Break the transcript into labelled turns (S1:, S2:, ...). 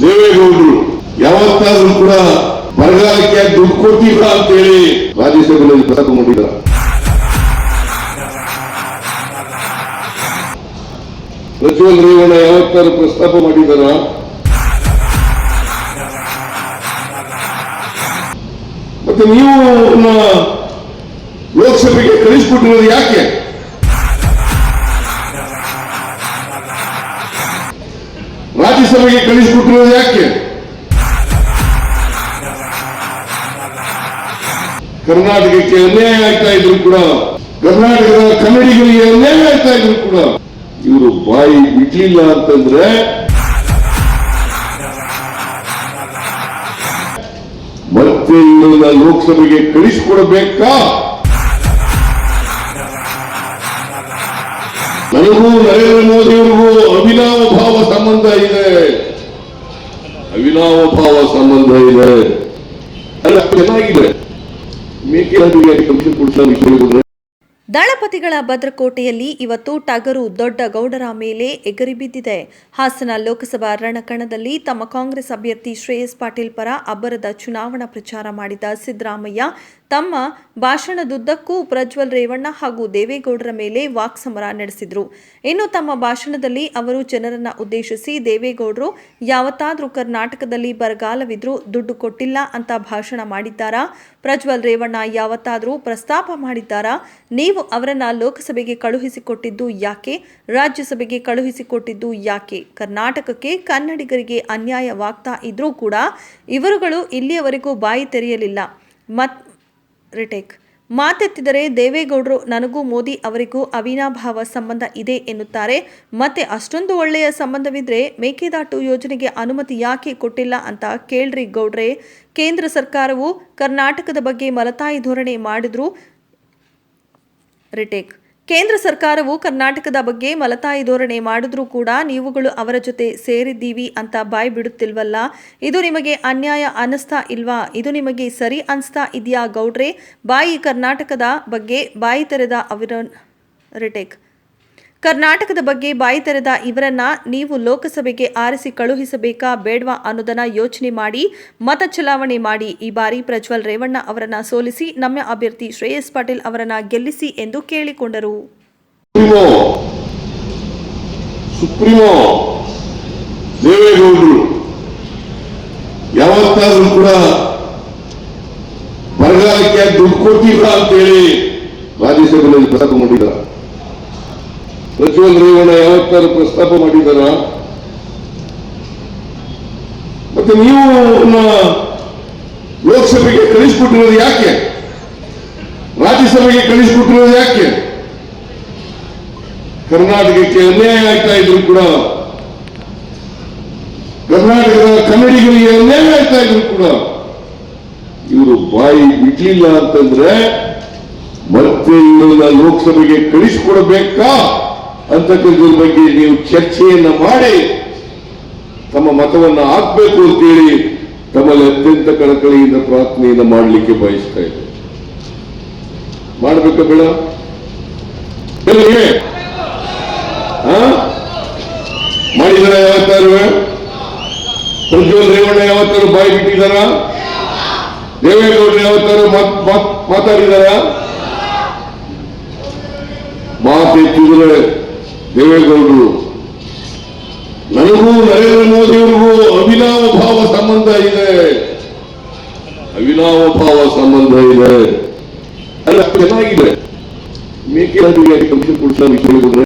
S1: ದೇವೇಗೌಡರು ಯಾವತ್ತಾದ್ರೂ ಕೂಡ ಬರಗಾಲಕ್ಕೆ ದುಡ್ಡು ಕೊಟ್ಟಿಲ್ಲ ಅಂತ ಹೇಳಿ ರಾಜ್ಯಸಭೆಯಲ್ಲಿ ಪ್ರಸ್ತಾಪ ಮಾಡಿದ್ದಾರೆ. ಪ್ರಜ್ವಲ್ ರೇವಣ್ಣ ಯಾವತ್ತಾದ್ರೂ ಪ್ರಸ್ತಾಪ ಮಾಡಿದಾರ? ಮತ್ತೆ ನೀವು ಲೋಕಸಭೆಗೆ ಕಳಿಸಿಕೊಟ್ಟಿರೋದು ಯಾಕೆ? ರಾಜ್ಯಸಭೆಗೆ ಕಳಿಸಿಕೊಟ್ಟಿರೋದು ಯಾಕೆ? ಕರ್ನಾಟಕಕ್ಕೆ ಅನ್ಯಾಯ ಆಗ್ತಾ ಇದ್ರು ಕೂಡ, ಕರ್ನಾಟಕದ ಕನ್ನಡಿಗರಿಗೆ ಅನ್ಯಾಯ ಆಗ್ತಾ ಇದ್ರು ಕೂಡ ಇವರು ಬಾಯಿ ಬಿಡ್ಲಿಲ್ಲ ಅಂತಂದ್ರೆ ಮತ್ತೆ ಇವರನ್ನ ಲೋಕಸಭೆಗೆ ಕಳಿಸಿಕೊಡಬೇಕಾ? ನನಗೂ ನರೇಂದ್ರ ಮೋದಿಯವರಿಗೂ ಅವಿನಾವ ಭಾವ ಸಂಬಂಧ ಇದೆ, ಅವಿನಾವ ಭಾವ ಸಂಬಂಧ ಇದೆ. ಅಲ್ಲ, ಚೆನ್ನಾಗಿದೆ. ಮೇಕೆದಾಟುವಿಗೆ ಕಮಿಷನ್ ಕೊಡಿಸಲು ವಿಷಯ
S2: ದಳಪತಿಗಳ ಭದ್ರಕೋಟೆಯಲ್ಲಿ ಇವತ್ತು ಟಗರು ದೊಡ್ಡ ಗೌಡರ ಮೇಲೆ ಎಗರಿ ಬಿದ್ದಿದೆ. ಹಾಸನ ಲೋಕಸಭಾ ರಣಕಣದಲ್ಲಿ ತಮ್ಮ ಕಾಂಗ್ರೆಸ್ ಅಭ್ಯರ್ಥಿ ಶ್ರೇಯಸ್ ಪಾಟೀಲ್ ಪರ ಅಬ್ಬರದ ಚುನಾವಣಾ ಪ್ರಚಾರ ಮಾಡಿದ ಸಿದ್ದರಾಮಯ್ಯ ತಮ್ಮ ಭಾಷಣದುದ್ದಕ್ಕೂ ಪ್ರಜ್ವಲ್ ರೇವಣ್ಣ ಹಾಗೂ ದೇವೇಗೌಡರ ಮೇಲೆ ವಾಕ್ಸಮರ ನಡೆಸಿದರು. ಇನ್ನು ತಮ್ಮ ಭಾಷಣದಲ್ಲಿ ಅವರು ಜನರನ್ನ ಉದ್ದೇಶಿಸಿ ದೇವೇಗೌಡರು ಯಾವತ್ತಾದ್ರೂ ಕರ್ನಾಟಕದಲ್ಲಿ ಬರಗಾಲವಿದ್ರೂ ದುಡ್ಡು ಕೊಟ್ಟಿಲ್ಲ ಅಂತ ಭಾಷಣ ಮಾಡಿದ್ದಾರಾ? ಪ್ರಜ್ವಲ್ ರೇವಣ್ಣ ಯಾವತ್ತಾದ್ರೂ ಪ್ರಸ್ತಾಪ ಮಾಡಿದ್ದಾರಾ? ನೀವು ಅವರನ್ನ ಲೋಕಸಭೆಗೆ ಕಳುಹಿಸಿಕೊಟ್ಟಿದ್ದು ಯಾಕೆ? ರಾಜ್ಯಸಭೆಗೆ ಕಳುಹಿಸಿಕೊಟ್ಟಿದ್ದು ಯಾಕೆ? ಕರ್ನಾಟಕಕ್ಕೆ ಕನ್ನಡಿಗರಿಗೆ ಅನ್ಯಾಯವಾಗ್ತಾ ಇದ್ರೂ ಕೂಡ ಇವರುಗಳು ಇಲ್ಲಿಯವರೆಗೂ ಬಾಯಿ ತೆರೆಯಲಿಲ್ಲ. ಮಾತೆತ್ತಿದರೆ ದೇವೇಗೌಡರು ನನಗೂ ಮೋದಿ ಅವರಿಗೂ ಅವಿನಾಭಾವ ಸಂಬಂಧ ಇದೆ ಎನ್ನುತ್ತಾರೆ. ಮತ್ತೆ ಅಷ್ಟೊಂದು ಒಳ್ಳೆಯ ಸಂಬಂಧವಿದ್ರೆ ಮೇಕೆದಾಟು ಯೋಜನೆಗೆ ಅನುಮತಿ ಯಾಕೆ ಕೊಟ್ಟಿಲ್ಲ ಅಂತ ಕೇಳ್ರಿ ಗೌಡ್ರೆ. ಕೇಂದ್ರ ಸರ್ಕಾರವು ಕರ್ನಾಟಕದ ಬಗ್ಗೆ ಮಲತಾಯಿ ಧೋರಣೆ ಮಾಡಿದ್ರು. ಕೇಂದ್ರ ಸರ್ಕಾರವು ಕರ್ನಾಟಕದ ಬಗ್ಗೆ ಮಲತಾಯಿ ಧೋರಣೆ ಮಾಡಿದ್ರೂ ಕೂಡ ನೀವುಗಳು ಅವರ ಜೊತೆ ಸೇರಿದ್ದೀವಿ ಅಂತ ಬಾಯಿ ಬಿಡುತ್ತಿಲ್ವಲ್ಲ? ಇದು ನಿಮಗೆ ಅನ್ಯಾಯ ಅನ್ನಿಸ್ತಾ ಇಲ್ವಾ? ಇದು ನಿಮಗೆ ಸರಿ ಅನಿಸ್ತಾ ಇದೆಯಾ ಗೌಡ್ರೆ? ಕರ್ನಾಟಕದ ಬಗ್ಗೆ ಬಾಯಿ ತೆರೆದ ಇವರನ್ನ ನೀವು ಲೋಕಸಭೆಗೆ ಆರಿಸಿ ಕಳುಹಿಸಬೇಕಾ ಬೇಡವಾ ಅನ್ನೋದನ್ನ ಯೋಚನೆ ಮಾಡಿ ಮತ ಚಲಾವಣೆ ಮಾಡಿ. ಈ ಬಾರಿ ಪ್ರಜ್ವಲ್ ರೇವಣ್ಣ ಅವರನ್ನ ಸೋಲಿಸಿ ನಮ್ಮ ಅಭ್ಯರ್ಥಿ ಶ್ರೇಯಸ್ ಪಾಟೀಲ್ ಅವರನ್ನ ಗೆಲ್ಲಿಸಿ ಎಂದು ಕೇಳಿಕೊಂಡರು.
S1: ಸುಪ್ರೀಮೋ ದೇವೇಗೌಡರು ಯಾವತ್ತಾದ್ರೂ ಕೂಡ ಬರಗಾಲಕ್ಕೆ ದುಡ್ಡು ಕೊಟ್ಟಿಲ್ಲ ಅಂತ ಹೇಳಿ ರಾಜ್ಯಸಭೆಯಲ್ಲಿ ಪ್ರಸ್ತಾಪ ಮಾಡಿದ್ದಾರೆ. ಪ್ರಜ್ವಲ್ ರೇವಣ್ಣ ಯಾವತ್ತಾದ್ರೂ ಪ್ರಸ್ತಾಪ ಮಾಡಿದಾರ? ಮತ್ತೆ ನೀವು ಲೋಕಸಭೆಗೆ ಕಳಿಸಿಕೊಟ್ಟಿರೋದು ಯಾಕೆ? ರಾಜ್ಯಸಭೆಗೆ ಕಳಿಸಿಕೊಟ್ಟಿರೋದು ಯಾಕೆ? ಕರ್ನಾಟಕಕ್ಕೆ ಅನ್ಯಾಯ ಆಗ್ತಾ ಇದ್ರು ಕೂಡ, ಕರ್ನಾಟಕದ ಕನ್ನಡಿಗರಿಗೆ ಅನ್ಯಾಯ ಆಗ್ತಾ ಇದ್ರು ಕೂಡ ಇವರು ಬಾಯಿ ಬಿಡ್ಲಿಲ್ಲ ಅಂತಂದ್ರೆ ಮತ್ತೆ ಇವರನ್ನ ಲೋಕಸಭೆಗೆ ಕಳಿಸಿಕೊಡಬೇಕಾ ಅಂತಕ್ಕಂಥದ್ರ ಬಗ್ಗೆ ನೀವು ಚರ್ಚೆಯನ್ನ ಮಾಡಿ ತಮ್ಮ ಮತವನ್ನ ಹಾಕಬೇಕು ಅಂತೇಳಿ ತಮ್ಮಲ್ಲಿ ಅತ್ಯಂತ ಕಳಕಳಿಯಿಂದ ಪ್ರಾರ್ಥನೆಯನ್ನು ಮಾಡಲಿಕ್ಕೆ ಬಯಸ್ತಾ ಇದ್ದಾರೆ. ಮಾಡಬೇಕಾ ಬೇಡ? ಮಾಡಿದಾರ? ಯಾವತ್ತಾರು ಪ್ರಜ್ವಲ್ ರೇವಣ್ಣ ಯಾವತ್ತಾರು ಬಾಯಿ ಬಿಟ್ಟಿದಾರ? ದೇವೇಗೌಡರು ಯಾವತ್ತಾರು ಮಾತಾಡಿದಾರ? ಮಾತೆತ್ತಿದ್ರೆ ದೇವೇಗೌಡರು ನನಗೂ ನರೇಂದ್ರ ಮೋದಿಯವರಿಗೂ ಅವಿನಾವ ಭಾವ ಸಂಬಂಧ ಇದೆ, ಅವಿನಾವ ಭಾವ ಸಂಬಂಧ ಇದೆ. ಅಲ್ಲ, ಚೆನ್ನಾಗಿದೆ. ಮೇಕೆದಾಟುವಿಗೆ ಕಮಿಷನ್ ಕೊಡಿಸಲು ವಿಷಯ